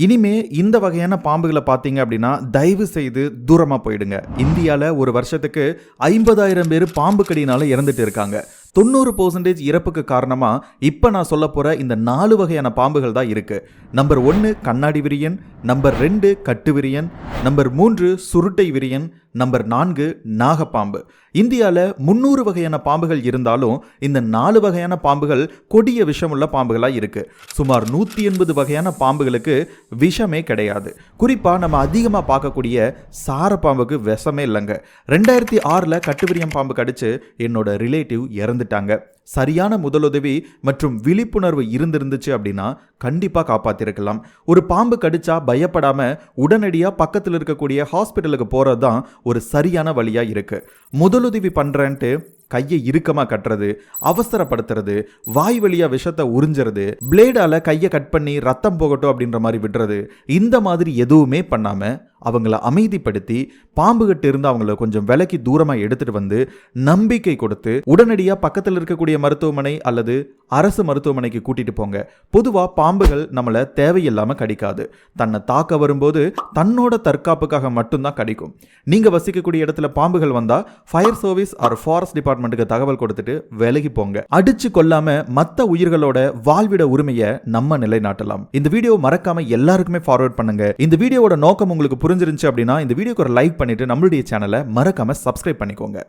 இனிமே இந்த வகையான பாம்புகளை பார்த்தீங்க அப்படின்னா தயவு செய்து தூரமா போயிடுங்க. இந்தியால ஒரு வருஷத்துக்கு 50,000 பேர் பாம்பு கடினால இறந்துட்டு இருக்காங்க. 90% இறப்புக்கு காரணமா இப்ப நான் சொல்ல போற இந்த 4 வகையான பாம்புகள் தான் இருக்கு. நம்பர் 1 கண்ணாடி விரியன், நம்பர் 2 கட்டு விரியன், நம்பர் 3 சுருட்டை விரியன், நம்பர் 4 நாகப்பாம்பு. இந்தியால 300 வகையான பாம்புகள் இருந்தாலும் இந்த 4 வகையான பாம்புகள் கொடிய விஷமுள்ள பாம்புகளா இருக்கு. சுமார் 180 வகையான பாம்புகளுக்கு விஷமே கிடையாது. குறிப்பா நம்ம அதிகமா பார்க்கக்கூடிய சார பாம்புக்கு விஷமே இல்லைங்க. 2006ல கட்டுவிரியம் பாம்பு கடிச்சு என்னோட ரிலேட்டிவ் இறந்துட்டாங்க. சரியான முதலுதவி மற்றும் விழிப்புணர்வு இருந்துச்சு அப்படின்னா கண்டிப்பா காப்பாத்திருக்கலாம். ஒரு பாம்பு கடிச்சா பயப்படாம உடனடியா பக்கத்தில் இருக்கக்கூடிய ஹாஸ்பிட்டலுக்கு போறதுதான் ஒரு சரியான வழியா இருக்கு. முதலுதவி பண்றேன்ட்டு கையை இறுக்கமா கட்டுறது, அவசரப்படுத்துறது, வாய் வழியா விஷத்தை உறிஞ்சுறது, பிளேடால கையை கட் பண்ணி ரத்தம் போகட்டும் அப்படின்ற மாதிரி விடுறது, இந்த மாதிரி எதுவுமே பண்ணாம அவங்கள அமைதிப்படுத்தி பாம்புகிட்ட இருந்து அவங்கள கொஞ்சம் விலக்கி தூரமா எடுத்துட்டு வந்து நம்பிக்கை கொடுத்து உடனடியா பக்கத்தில் இருக்கக்கூடிய மருத்துவமனை அல்லது அரசு மருத்துவமனைக்கு கூட்டிட்டு போங்க. பொதுவா பாம்புகள் நம்மள தேவையில்லாம கடிக்காது. தன்னை தாக்க வரும்போது தன்னோட தற்காப்புக்காக மட்டும்தான் கடிக்கும். நீங்க வசிக்கக்கூடிய இடத்துல பாம்புகள் வந்தா ஃபயர் சர்வீஸ் ஆர் ஃபாரஸ்ட் டிபார்ட்மெண்ட்டுக்கு தகவல் கொடுத்துட்டு விலகி போங்க. அடிச்சு கொல்லாம மத்த உயிர்களோட வாழ்விட உரிமையை நம்ம நிலைநாட்டலாம். இந்த வீடியோ மறக்காம எல்லாருக்குமே ஃபார்வர்ட் பண்ணுங்க. இந்த வீடியோவோட நோக்கம் உங்களுக்கு புரிஞ்சிருந்துச்சு அப்படின்னா இந்த வீடியோக்கு ஒரு லைக் பண்ணிட்டு நம்மளுடைய சேனலை மறக்காம சப்ஸ்கிரைப் பண்ணிக்கோங்க.